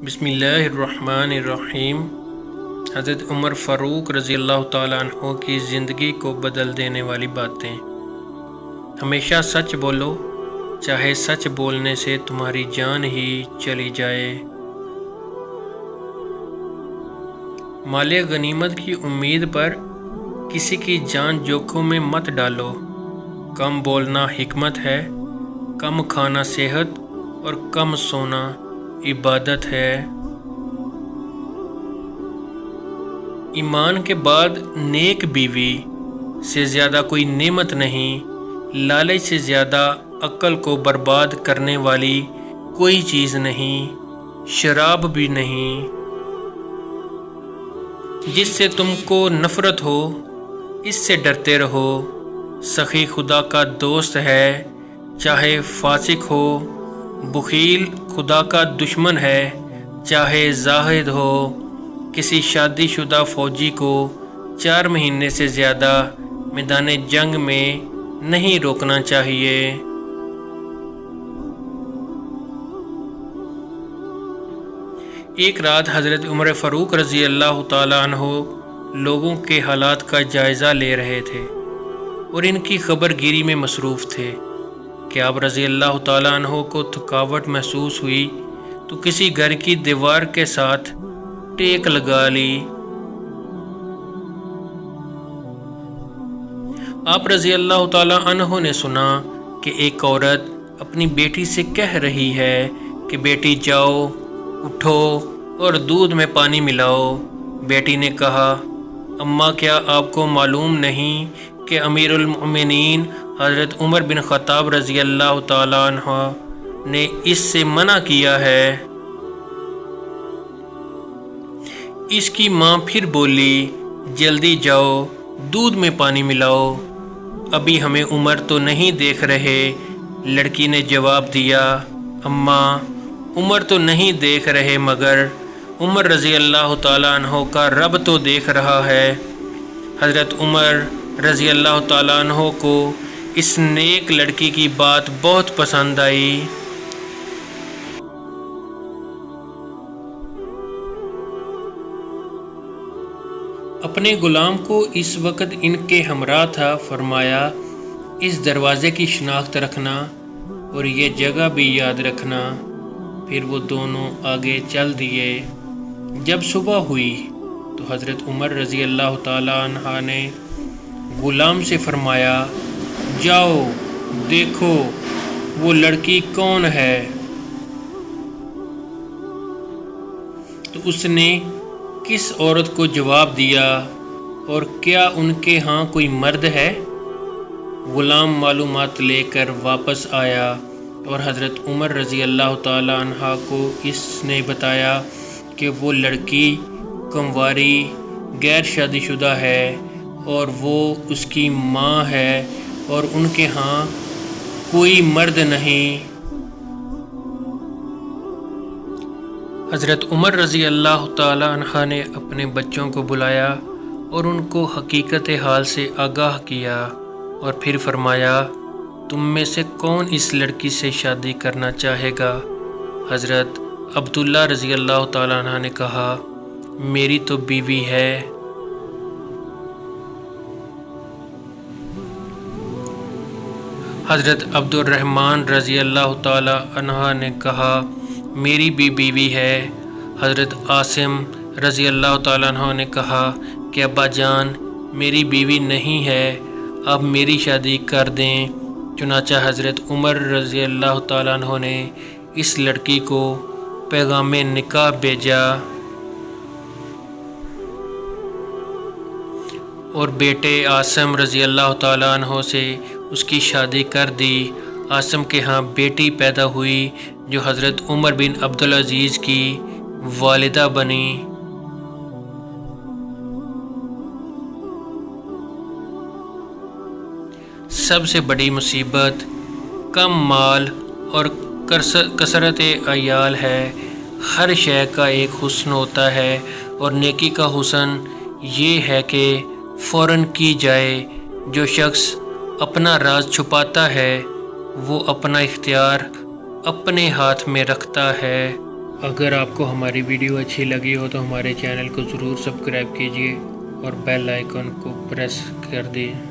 بسم اللہ الرحمن الرحیم۔ حضرت عمر فاروق رضی اللہ تعالیٰ عنہ کی زندگی کو بدل دینے والی باتیں۔ ہمیشہ سچ بولو، چاہے سچ بولنے سے تمہاری جان ہی چلی جائے۔ مال غنیمت کی امید پر کسی کی جان جوخم میں مت ڈالو۔ کم بولنا حکمت ہے، کم کھانا صحت اور کم سونا عبادت ہے۔ ایمان کے بعد نیک بیوی سے زیادہ کوئی نعمت نہیں، لالچ سے زیادہ عقل کو برباد کرنے والی کوئی چیز نہیں، شراب بھی نہیں۔ جس سے تم کو نفرت ہو اس سے ڈرتے رہو۔ سخی خدا کا دوست ہے، چاہے فاسق ہو۔ بخیل خدا کا دشمن ہے، چاہے زاہد ہو۔ کسی شادی شدہ فوجی کو 4 مہینے سے زیادہ میدان جنگ میں نہیں روکنا چاہیے۔ ایک رات حضرت عمر فاروق رضی اللہ تعالیٰ عنہ لوگوں کے حالات کا جائزہ لے رہے تھے اور ان کی خبر گیری میں مصروف تھے کہ آپ رضی اللہ تعالیٰ عنہ کو تھکاوٹ محسوس ہوئی تو کسی گھر کی دیوار کے ساتھ ٹیک لگا لی۔ آپ رضی اللہ تعالیٰ عنہ نے سنا کہ ایک عورت اپنی بیٹی سے کہہ رہی ہے کہ بیٹی جاؤ، اٹھو اور دودھ میں پانی ملاؤ۔ بیٹی نے کہا، اماں کیا آپ کو معلوم نہیں کہ امیر المؤمنین حضرت عمر بن خطاب رضی اللہ تعالیٰ عنہ نے اس سے منع کیا ہے؟ اس کی ماں پھر بولی، جلدی جاؤ، دودھ میں پانی ملاؤ، ابھی ہمیں عمر تو نہیں دیکھ رہے۔ لڑکی نے جواب دیا، اماں عمر تو نہیں دیکھ رہے مگر عمر رضی اللہ تعالیٰ عنہ کا رب تو دیکھ رہا ہے۔ حضرت عمر رضی اللہ تعالیٰ عنہ کو اس نیک لڑکی کی بات بہت پسند آئی۔ اپنے غلام کو اس وقت ان کے ہمراہ تھا، فرمایا، اس دروازے کی شناخت رکھنا اور یہ جگہ بھی یاد رکھنا۔ پھر وہ دونوں آگے چل دیے۔ جب صبح ہوئی تو حضرت عمر رضی اللہ تعالیٰ عنہ نے غلام سے فرمایا، جاؤ دیکھو وہ لڑکی کون ہے۔ تو اس نے کس عورت کو جواب دیا اور کیا ان کے ہاں کوئی مرد ہے؟ غلام معلومات لے کر واپس آیا اور حضرت عمر رضی اللہ تعالیٰ عنہ کو اس نے بتایا کہ وہ لڑکی کنواری غیر شادی شدہ ہے اور وہ اس کی ماں ہے اور ان کے ہاں کوئی مرد نہیں۔ حضرت عمر رضی اللہ تعالیٰ عنہ نے اپنے بچوں کو بلایا اور ان کو حقیقت حال سے آگاہ کیا اور پھر فرمایا، تم میں سے کون اس لڑکی سے شادی کرنا چاہے گا؟ حضرت عبداللہ رضی اللہ تعالیٰ عنہ نے کہا، میری تو بیوی ہے۔ حضرت عبد الرحمن رضی اللہ تعالیٰ عنہ نے کہا، میری بھی بیوی ہے۔ حضرت عاصم رضی اللہ تعالیٰ عنہ نے کہا کہ ابا جان میری بیوی نہیں ہے، آپ میری شادی کر دیں۔ چنانچہ حضرت عمر رضی اللہ تعالیٰ عنہ نے اس لڑکی کو پیغام نکاح بھیجا اور بیٹے عاصم رضی اللہ تعالیٰ عنہ سے اس کی شادی کر دی۔ عاصم کے ہاں بیٹی پیدا ہوئی جو حضرت عمر بن عبدالعزیز کی والدہ بنی۔ سب سے بڑی مصیبت کم مال اور کثرت عیال ہے۔ ہر شے کا ایک حسن ہوتا ہے اور نیکی کا حسن یہ ہے کہ فوراً کی جائے۔ جو شخص اپنا راز چھپاتا ہے وہ اپنا اختیار اپنے ہاتھ میں رکھتا ہے۔ اگر آپ کو ہماری ویڈیو اچھی لگی ہو تو ہمارے چینل کو ضرور سبسکرائب کیجیے اور بیل آئیکن کو پریس کر دیں۔